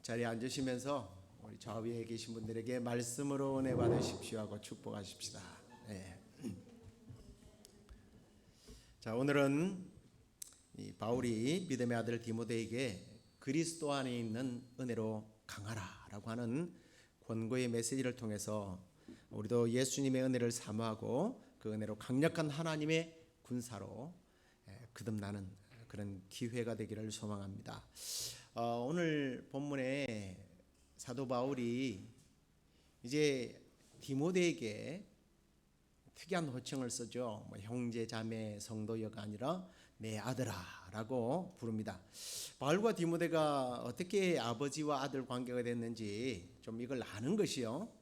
자리에 앉으시면서 우리 좌위에 계신 분들에게 말씀으로 은혜 받으십시오 하고 축복하십시다. 네. 자, 오늘은 이 바울이 믿음의 아들 디모데에게 그리스도 안에 있는 은혜로 강하라라고 하는 권고의 메시지를 통해서 우리도 예수님의 은혜를 사모하고 그 은혜로 강력한 하나님의 군사로 거듭나는 그런 기회가 되기를 소망합니다. 오늘 본문에 사도 바울이 이제 디모데에게 특이한 호칭을 쓰죠. 형제 자매 성도여가 아니라 내 아들아라고 부릅니다. 바울과 디모데가 어떻게 아버지와 아들 관계가 됐는지 좀 이걸 아는 것이요.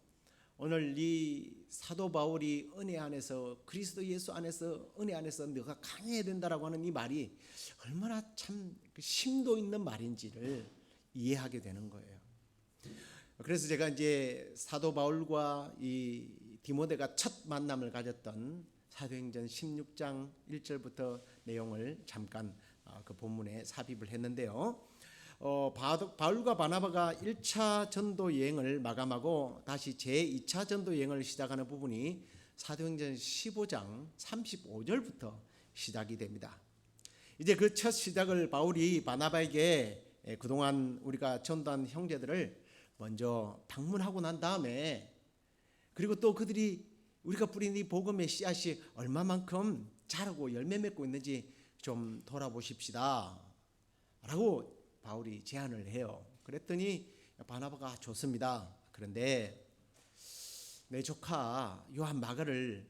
오늘 이 사도 바울이 은혜 안에서 그리스도 예수 안에서 은혜 안에서 너가 강해야 된다라고 하는 이 말이 얼마나 참 심도 있는 말인지를 이해하게 되는 거예요. 그래서 제가 이제 사도 바울과 이 디모데가 첫 만남을 가졌던 사도행전 16장 1절부터 내용을 잠깐 그 본문에 삽입을 했는데요. 바울과 바나바가 1차 전도 여행을 마감하고 다시 제2차 전도 여행을 시작하는 부분이 사도행전 15장 35절부터 시작이 됩니다. 이제 그 첫 시작을 바울이 바나바에게 그동안 우리가 전도한 형제들을 먼저 방문하고 난 다음에 그리고 또 그들이 우리가 뿌린 이 복음의 씨앗이 얼마만큼 자라고 열매 맺고 있는지 좀 돌아보십시다 라고 바울이 제안을 해요. 그랬더니 바나바가 좋습니다. 그런데 내 조카 요한 마가를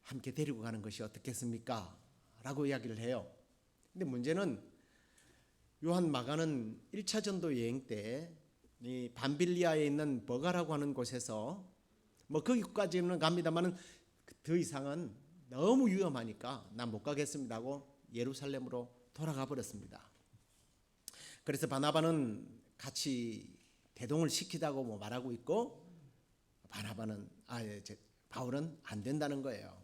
함께 데리고 가는 것이 어떻겠습니까? 라고 이야기를 해요. 근데 문제는 요한 마가는 1차 전도 여행 때 이 밤빌리아에 있는 버가라고 하는 곳에서 거기까지는 갑니다만은 더 이상은 너무 위험하니까 난 못 가겠습니다 하고 예루살렘으로 돌아가 버렸습니다. 그래서 바나바는 같이 대동을 시키자고 말하고 있고 바나바는 바울은 안 된다는 거예요.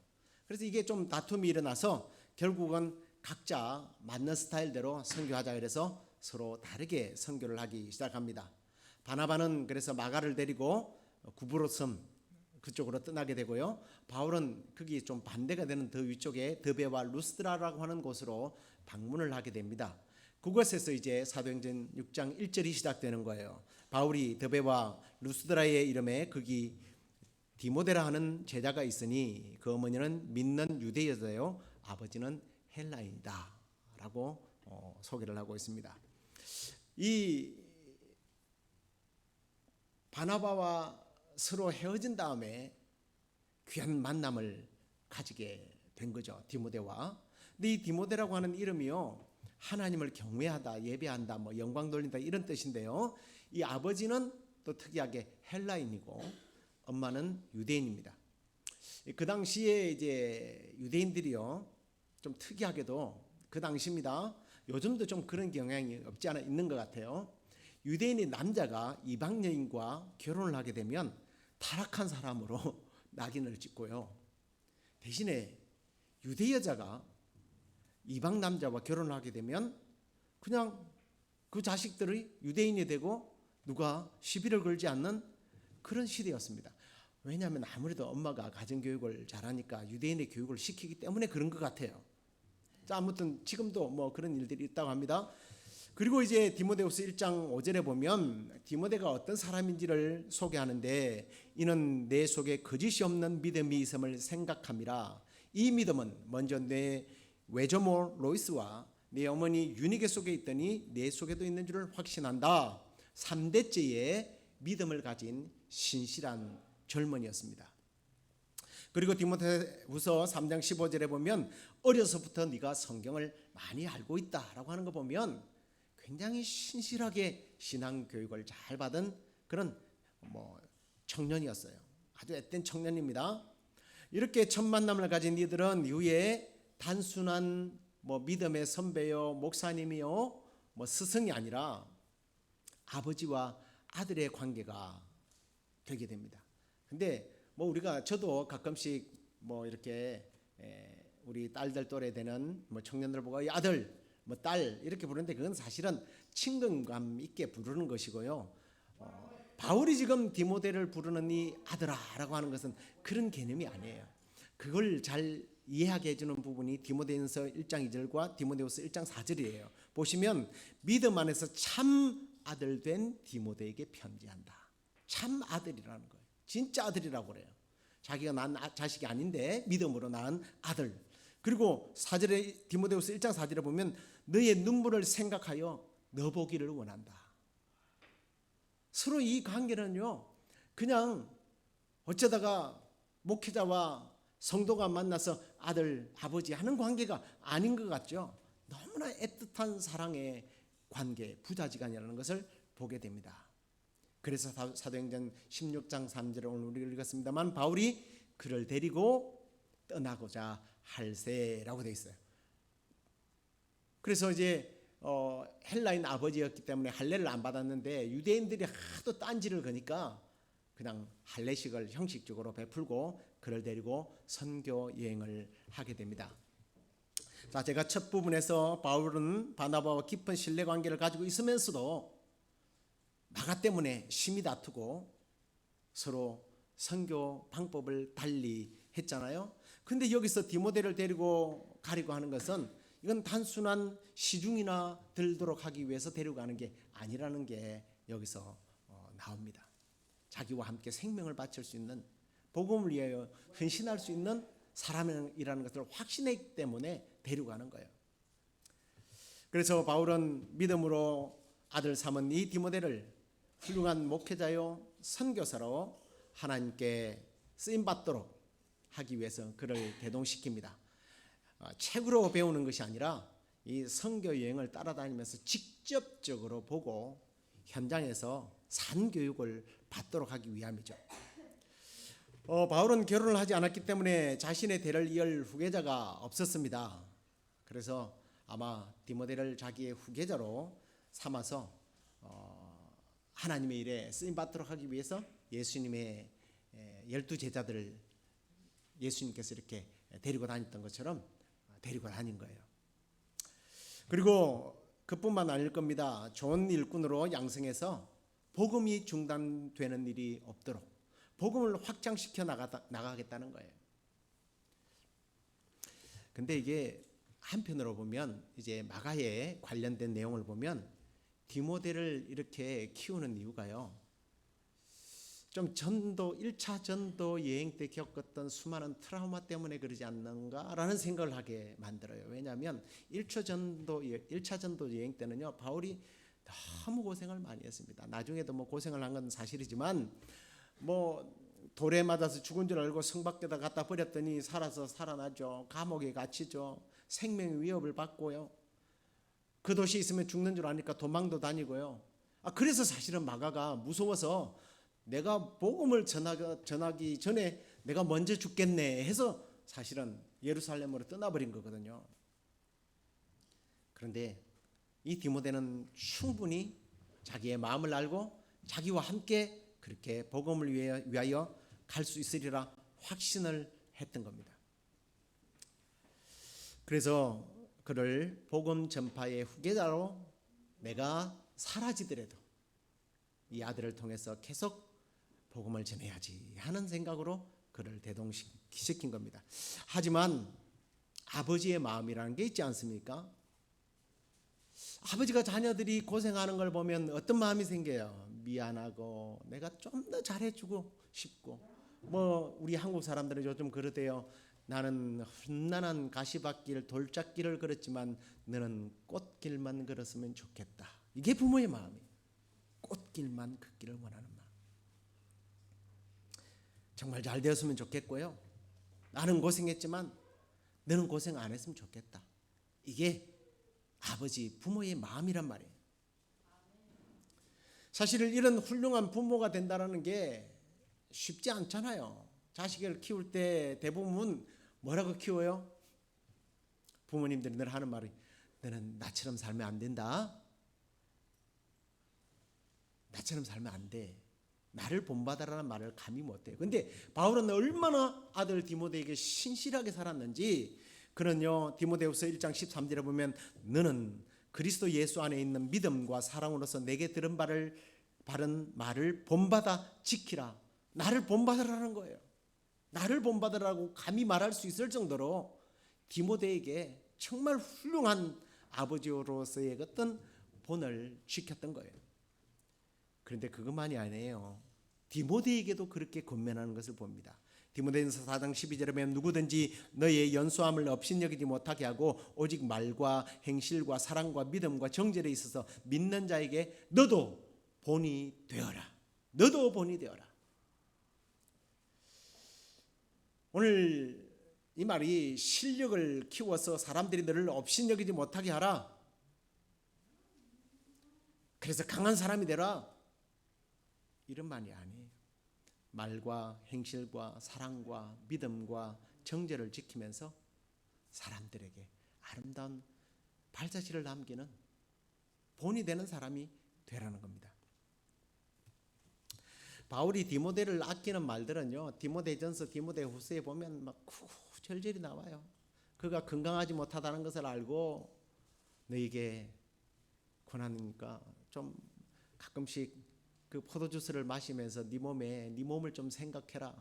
그래서 이게 좀 다툼이 일어나서 결국은 각자 맞는 스타일대로 선교하자 그래서 서로 다르게 선교를 하기 시작합니다. 바나바는 그래서 마가를 데리고 구브로섬 그쪽으로 떠나게 되고요. 바울은 거기 좀 반대가 되는 더 위쪽에 드베와 루스드라라고 하는 곳으로 방문을 하게 됩니다. 그곳에서 이제 사도행전 6장 1절이 시작되는 거예요. 바울이 드베와 루스드라의 이름에 거기 디모데라 하는 제자가 있으니 그 어머니는 믿는 유대 여자요 아버지는 헬라인이다 라고 소개를 하고 있습니다. 이 바나바와 서로 헤어진 다음에 귀한 만남을 가지게 된 거죠. 디모데와. 근데 이 디모데라고 하는 이름이요 하나님을 경외하다, 예배한다, 영광 돌린다 이런 뜻인데요. 이 아버지는 또 특이하게 헬라인이고 엄마는 유대인입니다. 그 당시에 이제 유대인들이요 좀 특이하게도 그 당시입니다. 요즘도 좀 그런 경향이 없지 않아 있는 것 같아요. 유대인의 남자가 이방 여인과 결혼을 하게 되면 타락한 사람으로 낙인을 찍고요. 대신에 유대 여자가 이방 남자와 결혼을 하게 되면 그냥 그 자식들이 유대인이 되고 누가 시비를 걸지 않는 그런 시대였습니다. 왜냐하면 아무래도 엄마가 가정교육을 잘하니까 유대인의 교육을 시키기 때문에 그런 것 같아요. 자, 아무튼 지금도 그런 일들이 있다고 합니다. 그리고 이제 디모데후서 1장 5절에 보면 디모데가 어떤 사람인지를 소개하는데 이는 내 속에 거짓이 없는 믿음이 있음을 생각함이라. 이 믿음은 먼저 내 외조모 로이스와 내 어머니 유니게 속에 있더니 내 속에도 있는 줄을 확신한다. 3대째의 믿음을 가진 신실한 젊은이였습니다. 그리고 디모데후서 3장 15절에 보면 어려서부터 네가 성경을 많이 알고 있다라고 하는 거 보면 굉장히 신실하게 신앙 교육을 잘 받은 그런 청년이었어요. 아주 앳된 청년입니다. 이렇게 첫 만남을 가진 이들은 이후에 단순한 믿음의 선배요, 목사님이요, 스승이 아니라 아버지와 아들의 관계가 되게 됩니다. 근데 저도 가끔씩 이렇게 우리 딸들 또래 되는 청년들 보고 아들 딸 이렇게 부르는데 그건 사실은 친근감 있게 부르는 것이고요. 바울이 지금 디모데를 부르는 이 아들아라고 하는 것은 그런 개념이 아니에요. 그걸 잘 이해하게 해주는 부분이 디모데전서 1장 2절과 디모데후서 1장 4절이에요. 보시면 믿음 안에서 참 아들 된 디모데에게 편지한다. 참 아들이라는 거예요. 진짜 아들이라고 그래요. 자기가 낳은 자식이 아닌데 믿음으로 낳은 아들. 그리고 4절에 디모데후서 1장 4절에 보면 너의 눈물을 생각하여 너 보기를 원한다. 서로 이 관계는요, 그냥 어쩌다가 목회자와 성도가 만나서 아들, 아버지 하는 관계가 아닌 것 같죠. 너무나 애틋한 사랑의 관계, 부자지간이라는 것을 보게 됩니다. 그래서 사도행전 16장 3절에 오늘 우리가 읽었습니다만 바울이 그를 데리고 떠나고자 할세라고 되어 있어요. 그래서 이제 헬라인 아버지였기 때문에 할례를 안 받았는데 유대인들이 하도 딴지를 거니까 그냥 할례식을 형식적으로 베풀고 그를 데리고 선교 여행을 하게 됩니다. 자, 제가 첫 부분에서 바울은 바나바와 깊은 신뢰 관계를 가지고 있으면서도 마가 때문에 심히 다투고 서로 선교 방법을 달리 했잖아요. 근데 여기서 디모데를 데리고 가려고 하는 것은 이건 단순한 시중이나 들도록 하기 위해서 데려가는 게 아니라는 게 여기서 나옵니다. 자기와 함께 생명을 바칠 수 있는, 복음을 위하여 헌신할 수 있는 사람이라는 것을 확신했기 때문에 데려가는 거예요. 그래서 바울은 믿음으로 아들 삼은 이 디모데를 훌륭한 목회자요 선교사로 하나님께 쓰임받도록 하기 위해서 그를 대동시킵니다. 책으로 배우는 것이 아니라 이 선교 여행을 따라다니면서 직접적으로 보고 현장에서 산교육을 받도록 하기 위함이죠. 바울은 결혼을 하지 않았기 때문에 자신의 대를 이을 후계자가 없었습니다. 그래서 아마 디모데를 자기의 후계자로 삼아서 하나님의 일에 쓰임받도록 하기 위해서 예수님의 12제자들을 예수님께서 이렇게 데리고 다녔던 것처럼 데리고 다닌 거예요. 그리고 그뿐만 아닐 겁니다. 좋은 일꾼으로 양성해서 복음이 중단되는 일이 없도록 복음을 확장시켜 나가겠다는 거예요. 근데 이게 한편으로 보면 이제 마가에 관련된 내용을 보면 디모데를 이렇게 키우는 이유가요, 좀 전도 1차 전도 여행 때 겪었던 수많은 트라우마 때문에 그러지 않는가라는 생각을 하게 만들어요. 왜냐하면 1차 전도 여행 때는요 바울이 너무 고생을 많이 했습니다. 나중에도 뭐 고생을 한 건 사실이지만 뭐 돌에 맞아서 죽은 줄 알고 성 밖에다 갖다 버렸더니 살아서 살아나죠. 감옥에 갇히죠. 생명 위협을 받고요. 그 도시에 있으면 죽는 줄 아니까 도망도 다니고요. 그래서 사실은 마가가 무서워서 내가 복음을 전하기 전에 내가 먼저 죽겠네 해서 사실은 예루살렘으로 떠나버린 거거든요. 그런데 이 디모데는 충분히 자기의 마음을 알고 자기와 함께 그렇게 복음을 위하여 갈 수 있으리라 확신을 했던 겁니다. 그래서 그를 복음 전파의 후계자로 내가 사라지더라도 이 아들을 통해서 계속 복음을 전해야지 하는 생각으로 그를 대동시킨 겁니다. 하지만 아버지의 마음이라는 게 있지 않습니까? 아버지가 자녀들이 고생하는 걸 보면 어떤 마음이 생겨요? 미안하고 내가 좀 더 잘해주고 싶고, 뭐 우리 한국 사람들은 요즘 그러대요. 나는 험난한 가시밭길 돌짝길을 걸었지만 너는 꽃길만 걸었으면 좋겠다. 이게 부모의 마음이에요. 꽃길만 걷기를 원하는 마음. 정말 잘 되었으면 좋겠고요. 나는 고생했지만 너는 고생 안 했으면 좋겠다. 이게 아버지, 부모의 마음이란 말이에요. 사실 이런 훌륭한 부모가 된다는 게 쉽지 않잖아요. 자식을 키울 때 대부분 뭐라고 키워요? 부모님들이 늘 하는 말이 너는 나처럼 살면 안 된다. 나처럼 살면 안 돼. 나를 본받아라는 말을 감히 못해요. 근데 바울은 얼마나 아들 디모데에게 신실하게 살았는지 그는요 디모데후서 1장 13절에 보면 너는 그리스도 예수 안에 있는 믿음과 사랑으로서 내게 들은 바를 바른 말을 본받아 지키라. 나를 본받으라는 거예요. 나를 본받으라고 감히 말할 수 있을 정도로 디모데에게 정말 훌륭한 아버지로서의 어떤 본을 지켰던 거예요. 그런데 그것만이 아니에요. 디모데에게도 그렇게 권면하는 것을 봅니다. 디모데전서 4장 12절에 보면 누구든지 너의 연소함을 업신여기지 못하게 하고 오직 말과 행실과 사랑과 믿음과 정절에 있어서 믿는 자에게 너도 본이 되어라. 너도 본이 되어라. 오늘 이 말이 실력을 키워서 사람들이 너를 업신여기지 못하게 하라. 그래서 강한 사람이 되라. 이런 말이 아니에요. 말과 행실과 사랑과 믿음과 정죄를 지키면서 사람들에게 아름다운 발자취를 남기는 본이 되는 사람이 되라는 겁니다. 바울이 디모데를 아끼는 말들은요, 디모데전서, 디모데후서에 보면 막 구구절절히 나와요. 그가 건강하지 못하다는 것을 알고 너에게 권하니까 좀 가끔씩 그 포도주스를 마시면서 네 몸을 좀 생각해라.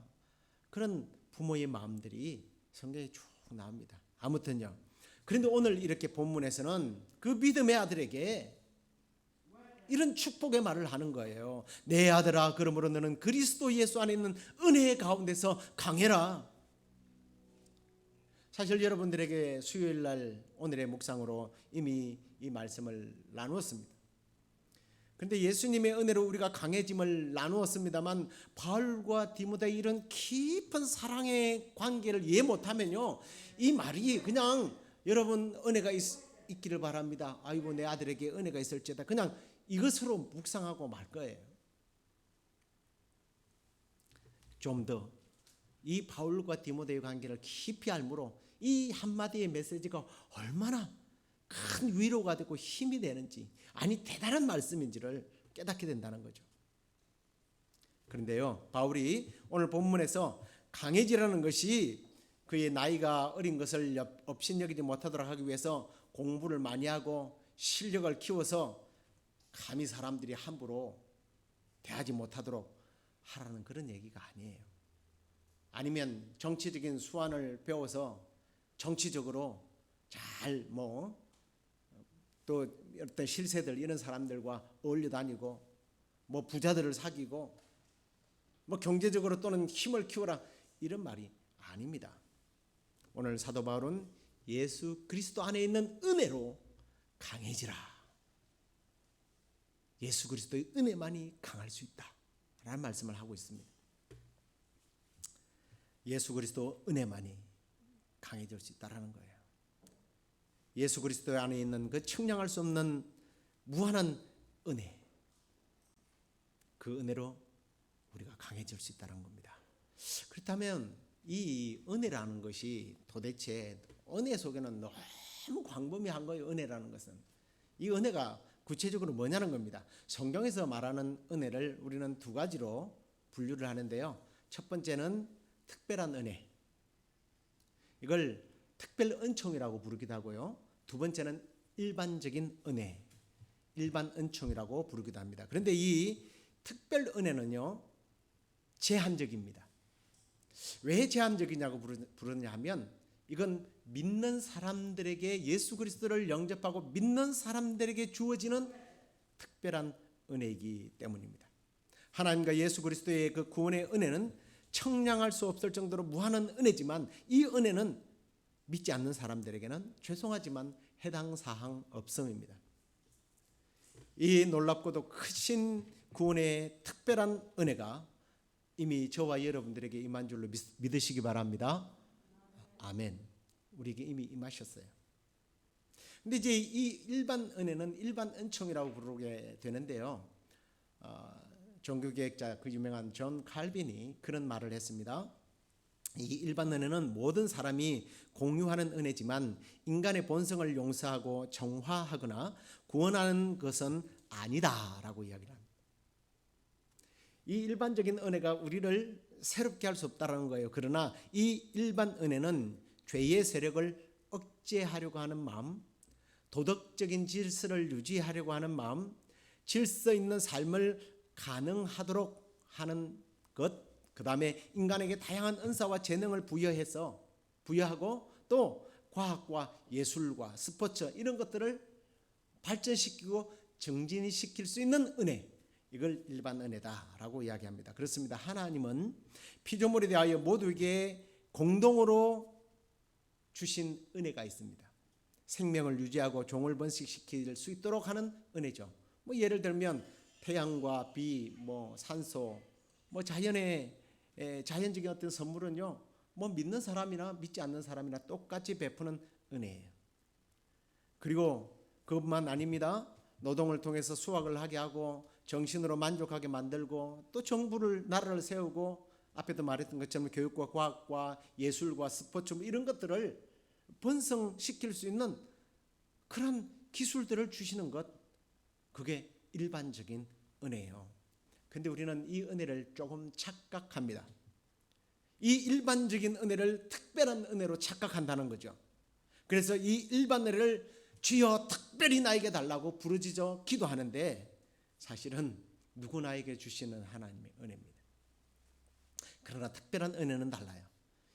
그런 부모의 마음들이 성경에 쭉 나옵니다. 아무튼요. 그런데 오늘 이렇게 본문에서는 그 믿음의 아들에게 이런 축복의 말을 하는 거예요. 내 아들아, 그러므로 너는 그리스도 예수 안에 있는 은혜의 가운데서 강해라. 사실 여러분들에게 수요일 날 오늘의 묵상으로 이미 이 말씀을 나누었습니다. 그런데 예수님의 은혜로 우리가 강해짐을 나누었습니다만 바울과 디모데의 이런 깊은 사랑의 관계를 이해 못하면요, 이 말이 그냥 여러분 은혜가 있기를 바랍니다. 아이고 내 아들에게 은혜가 있을지어다. 그냥 이것으로 묵상하고 말 거예요. 좀 더 이 바울과 디모데의 관계를 깊이 알므로 이 한마디의 메시지가 얼마나 큰 위로가 되고 힘이 되는지, 아니 대단한 말씀인지를 깨닫게 된다는 거죠. 그런데요, 바울이 오늘 본문에서 강해지라는 것이 그의 나이가 어린 것을 업신여기지 못하도록 하기 위해서 공부를 많이 하고 실력을 키워서 감히 사람들이 함부로 대하지 못하도록 하라는 그런 얘기가 아니에요. 아니면 정치적인 수완을 배워서 정치적으로 잘 또 어떤 실세들 이런 사람들과 어울려 다니고 부자들을 사귀고 경제적으로 또는 힘을 키워라 이런 말이 아닙니다. 오늘 사도 바울은 예수 그리스도 안에 있는 은혜로 강해지라. 예수 그리스도의 은혜만이 강할 수 있다라는 말씀을 하고 있습니다. 예수 그리스도 은혜만이 강해질 수 있다라는 거예요. 예수 그리스도 안에 있는 그 측량할 수 없는 무한한 은혜, 그 은혜로 우리가 강해질 수 있다는 겁니다. 그렇다면 이 은혜라는 것이 도대체 은혜 속에는 너무 광범위한 거예요. 은혜라는 것은 이 은혜가 구체적으로 뭐냐는 겁니다. 성경에서 말하는 은혜를 우리는 두 가지로 분류를 하는데요. 첫 번째는 특별한 은혜, 이걸 특별 은총이라고 부르기도 하고요. 두 번째는 일반적인 은혜, 일반 은총이라고 부르기도 합니다. 그런데 이 특별 은혜는요, 제한적입니다. 왜 제한적이냐고 부르냐 하면 이건 믿는 사람들에게, 예수 그리스도를 영접하고 믿는 사람들에게 주어지는 특별한 은혜이기 때문입니다. 하나님과 예수 그리스도의 그 구원의 은혜는 청량할 수 없을 정도로 무한한 은혜지만 이 은혜는 믿지 않는 사람들에게는 죄송하지만 해당 사항 없음입니다. 이 놀랍고도 크신 구원의 특별한 은혜가 이미 저와 여러분들에게 임한 줄로 믿으시기 바랍니다. 아멘. 우리에게 이미 임하셨어요. 근데 이제 이 일반 은혜는 일반 은총이라고 부르게 되는데요. 종교개혁자 그 유명한 존 칼빈이 그런 말을 했습니다. 이 일반 은혜는 모든 사람이 공유하는 은혜지만 인간의 본성을 용서하고 정화하거나 구원하는 것은 아니다라고 이야기를 합니다. 이 일반적인 은혜가 우리를 새롭게 할 수 없다는 거예요. 그러나 이 일반 은혜는 죄의 세력을 억제하려고 하는 마음, 도덕적인 질서를 유지하려고 하는 마음, 질서 있는 삶을 가능하도록 하는 것, 그 다음에 인간에게 다양한 은사와 재능을 부여하고 또 과학과 예술과 스포츠 이런 것들을 발전시키고 정진이 시킬 수 있는 은혜, 이걸 일반 은혜다라고 이야기합니다. 그렇습니다. 하나님은 피조물에 대하여 모두에게 공동으로 주신 은혜가 있습니다. 생명을 유지하고 종을 번식시킬 수 있도록 하는 은혜죠. 예를 들면 태양과 비, 산소, 자연적인 어떤 선물은요, 믿는 사람이나 믿지 않는 사람이나 똑같이 베푸는 은혜예요. 그리고 그것만 아닙니다. 노동을 통해서 수확을 하게 하고 정신으로 만족하게 만들고 또 정부를 나라를 세우고 앞에도 말했던 것처럼 교육과 과학과 예술과 스포츠 이런 것들을 번성시킬 수 있는 그런 기술들을 주시는 것, 그게 일반적인 은혜예요. 그런데 우리는 이 은혜를 조금 착각합니다. 이 일반적인 은혜를 특별한 은혜로 착각한다는 거죠. 그래서 이 일반 은혜를 주여 특별히 나에게 달라고 부르짖어 기도하는데 사실은 누구나에게 주시는 하나님의 은혜입니다. 그러나 특별한 은혜는 달라요.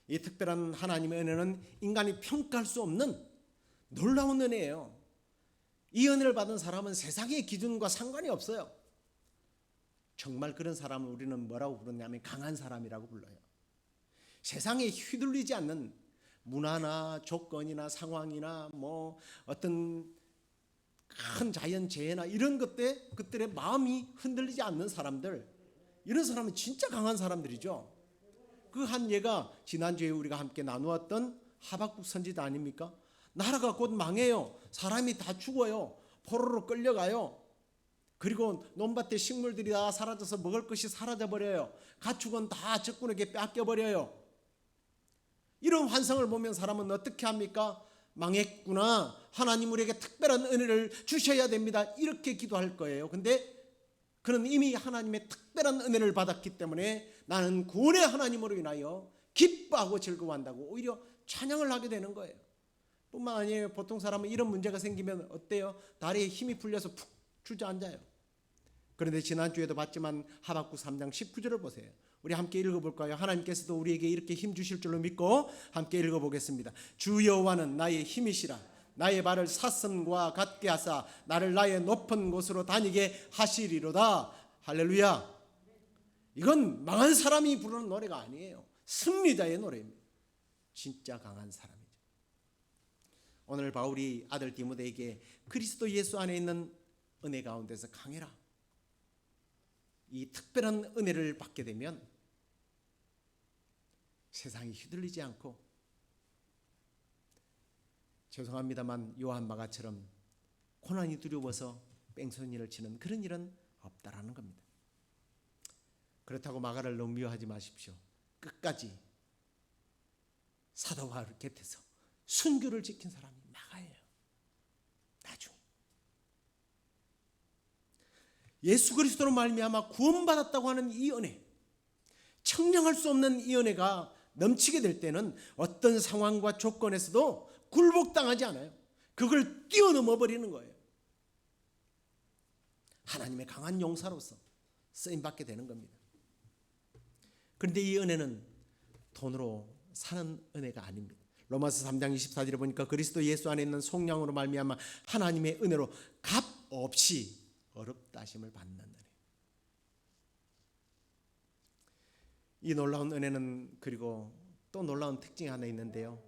이 특별한 하나님의 은혜는 인간이 평가할 수 없는 놀라운 은혜예요. 이 은혜를 받은 사람은 세상의 기준과 상관이 없어요. 정말 그런 사람을 우리는 뭐라고 부르냐면 강한 사람이라고 불러요. 세상에 휘둘리지 않는 문화나 조건이나 상황이나 어떤 큰 자연재해나 이런 그들의 마음이 흔들리지 않는 사람들, 이런 사람은 진짜 강한 사람들이죠. 그 한 예가 지난주에 우리가 함께 나누었던 하박국 선지자 아닙니까? 나라가 곧 망해요. 사람이 다 죽어요. 포로로 끌려가요. 그리고 논밭의 식물들이 다 사라져서 먹을 것이 사라져버려요. 가축은 다 적군에게 뺏겨버려요. 이런 환상을 보면 사람은 어떻게 합니까? 망했구나. 하나님 우리에게 특별한 은혜를 주셔야 됩니다. 이렇게 기도할 거예요. 근데 그는 이미 하나님의 특별한 은혜를 받았기 때문에 나는 구원의 하나님으로 인하여 기뻐하고 즐거워한다고 오히려 찬양을 하게 되는 거예요. 뿐만 아니에요. 보통 사람은 이런 문제가 생기면 어때요? 다리에 힘이 풀려서 푹 주저앉아요. 그런데 지난주에도 봤지만 하박국 3장 19절을 보세요. 우리 함께 읽어볼까요? 하나님께서도 우리에게 이렇게 힘 주실 줄로 믿고 함께 읽어보겠습니다. 주 여호와는 나의 힘이시라. 나의 발을 사슴과 같게 하사 나를 나의 높은 곳으로 다니게 하시리로다. 할렐루야. 이건 망한 사람이 부르는 노래가 아니에요. 승리자의 노래입니다. 진짜 강한 사람이죠. 오늘 바울이 아들 디모데에게 그리스도 예수 안에 있는 은혜 가운데서 강해라, 이 특별한 은혜를 받게 되면 세상이 휘둘리지 않고, 죄송합니다만 요한 마가처럼 고난이 두려워서 뺑소니를 치는 그런 일은 없다라는 겁니다. 그렇다고 마가를 너무 미워하지 마십시오. 끝까지 사도 바울 곁에서 순교를 지킨 사람이 마가예요. 나중에 예수 그리스도로 말미암아 구원받았다고 하는 이 은혜, 청량할 수 없는 이 은혜가 넘치게 될 때는 어떤 상황과 조건에서도 굴복당하지 않아요. 그걸 뛰어넘어 버리는 거예요. 하나님의 강한 용사로서 쓰임받게 되는 겁니다. 그런데 이 은혜는 돈으로 사는 은혜가 아닙니다. 로마서 3장 24절에 보니까 그리스도 예수 안에 있는 속량으로 말미암아 하나님의 은혜로 값 없이 어렵다 하심을 받는 은혜. 이 놀라운 은혜는 그리고 또 놀라운 특징이 하나 있는데요.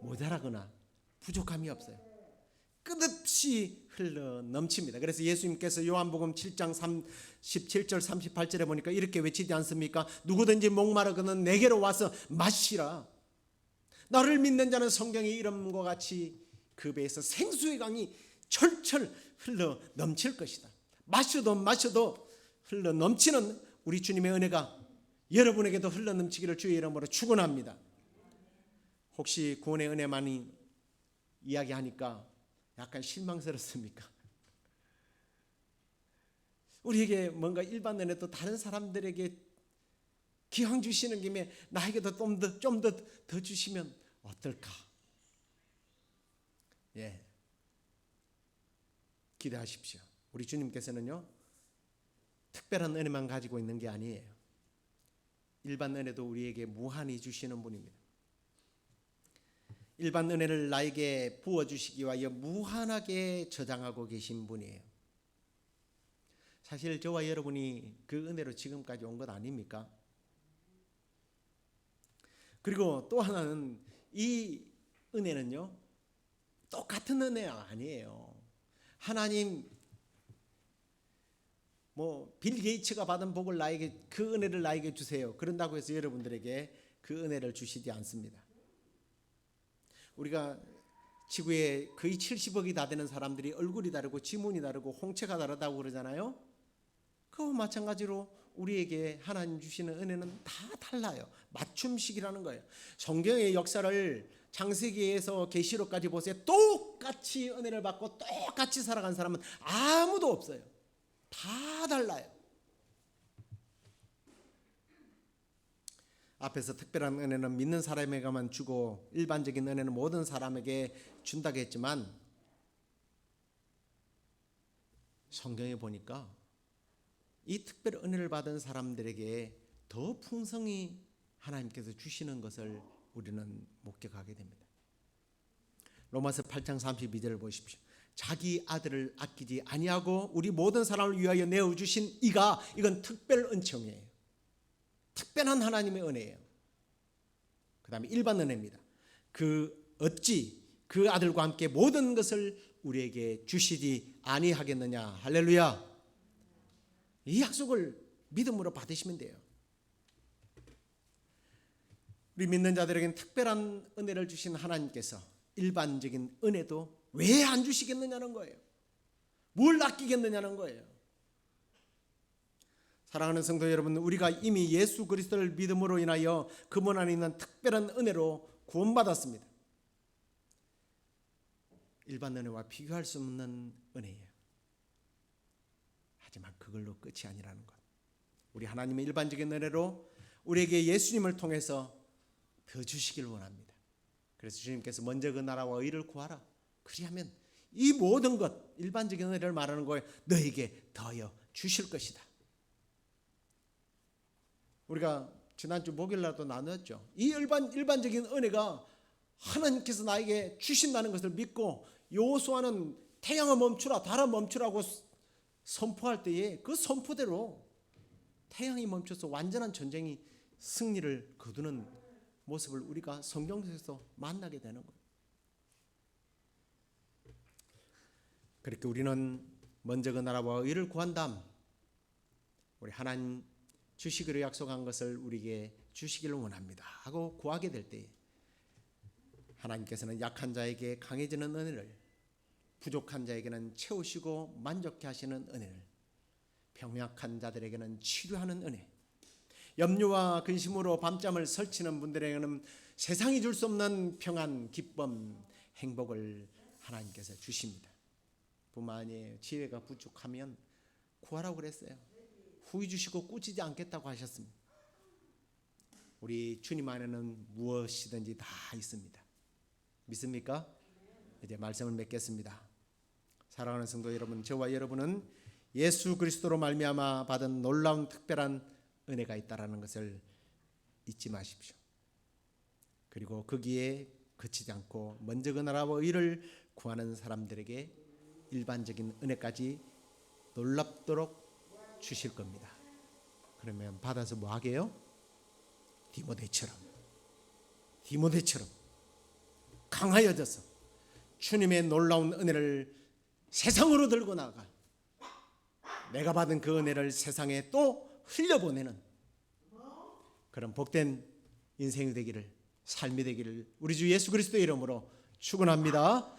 모자라거나 부족함이 없어요. 끝없이 흘러 넘칩니다. 그래서 예수님께서 요한복음 7장 37절 38절에 보니까 이렇게 외치지 않습니까? 누구든지 목마르거든 내게로 와서 마시라. 나를 믿는 자는 성경의 이름과 같이 그 배에서 생수의 강이 철철 흘러 넘칠 것이다. 마셔도 흘러 넘치는 우리 주님의 은혜가 여러분에게도 흘러 넘치기를 주의 이름으로 축원합니다. 혹시 구원의 은혜만이 이야기하니까 약간 실망스럽습니까? 우리에게 뭔가 일반 은혜도 다른 사람들에게 기왕 주시는 김에 나에게도 좀 더 주시면 어떨까? 기대하십시오. 우리 주님께서는요, 특별한 은혜만 가지고 있는 게 아니에요. 일반 은혜도 우리에게 무한히 주시는 분입니다. 일반 은혜를 나에게 부어주시기 위하여 무한하게 저장하고 계신 분이에요. 사실 저와 여러분이 그 은혜로 지금까지 온 것 아닙니까? 그리고 또 하나는 이 은혜는요, 똑같은 은혜가 아니에요. 하나님 빌 게이츠가 받은 복을 나에게, 그 은혜를 나에게 주세요, 그런다고 해서 여러분들에게 그 은혜를 주시지 않습니다. 우리가 지구에 거의 70억이 다 되는 사람들이 얼굴이 다르고 지문이 다르고 홍채가 다르다고 그러잖아요. 그와 마찬가지로 우리에게 하나님 주시는 은혜는 다 달라요. 맞춤식이라는 거예요. 성경의 역사를 창세기에서 계시록까지 보세요. 똑같이 은혜를 받고 똑같이 살아간 사람은 아무도 없어요. 다 달라요. 앞에서 특별한 은혜는 믿는 사람에게만 주고 일반적인 은혜는 모든 사람에게 준다고 했지만, 성경에 보니까 이 특별 은혜를 받은 사람들에게 더 풍성히 하나님께서 주시는 것을 우리는 목격하게 됩니다. 로마서 8장 32절을 보십시오. 자기 아들을 아끼지 아니하고 우리 모든 사람을 위하여 내어주신 이건 특별 은총이에요. 특별한 하나님의 은혜예요. 그 다음에 일반 은혜입니다. 어찌 그 아들과 함께 모든 것을 우리에게 주시지 아니하겠느냐. 할렐루야. 이 약속을 믿음으로 받으시면 돼요. 우리 믿는 자들에게는 특별한 은혜를 주신 하나님께서 일반적인 은혜도 왜 안 주시겠느냐는 거예요. 뭘 아끼겠느냐는 거예요. 사랑하는 성도 여러분, 우리가 이미 예수 그리스도를 믿음으로 인하여 그분 안에 있는 특별한 은혜로 구원받았습니다. 일반 은혜와 비교할 수 없는 은혜예요. 하지만 그걸로 끝이 아니라는 것. 우리 하나님의 일반적인 은혜로 우리에게 예수님을 통해서 더 주시길 원합니다. 그래서 주님께서 먼저 그 나라와 의를 구하라. 그리하면 이 모든 것, 일반적인 은혜를 말하는 거예요, 너에게 더하여 주실 것이다. 우리가 지난주 목요일날도 나눴죠. 이 일반적인 은혜가 하나님께서 나에게 주신다는 것을 믿고 여호수아는 태양을 멈추라, 달을 멈추라고 선포할 때에 그 선포대로 태양이 멈춰서 완전한 전쟁이 승리를 거두는 모습을 우리가 성경에서 만나게 되는 거예요. 그렇게 우리는 먼저 그 나라와 의를 구한 다음 우리 하나님 주시기로 약속한 것을 우리에게 주시기를 원합니다 하고 구하게 될 때, 하나님께서는 약한 자에게 강해지는 은혜를, 부족한 자에게는 채우시고 만족케 하시는 은혜를, 병약한 자들에게는 치료하는 은혜, 염려와 근심으로 밤잠을 설치는 분들에게는 세상이 줄 수 없는 평안, 기쁨, 행복을 하나님께서 주십니다. 뿐만 아니에요. 지혜가 부족하면 구하라고 그랬어요. 후히 주시고 꾸짖지 않겠다고 하셨습니다. 우리 주님 안에는 무엇이든지 다 있습니다. 믿습니까? 이제 말씀을 맺겠습니다. 사랑하는 성도 여러분, 저와 여러분은 예수 그리스도로 말미암아 받은 놀라운 특별한 은혜가 있다라는 것을 잊지 마십시오. 그리고 거기에 그치지 않고 먼저 그 나라와 의를 구하는 사람들에게 일반적인 은혜까지 놀랍도록 주실 겁니다. 그러면 받아서 뭐 하게요? 디모데처럼 강하여져서 주님의 놀라운 은혜를 세상으로 들고 나가, 내가 받은 그 은혜를 세상에 또 흘려보내는 그런 복된 인생이 되기를, 삶이 되기를 우리 주 예수 그리스도의 이름으로 축원합니다.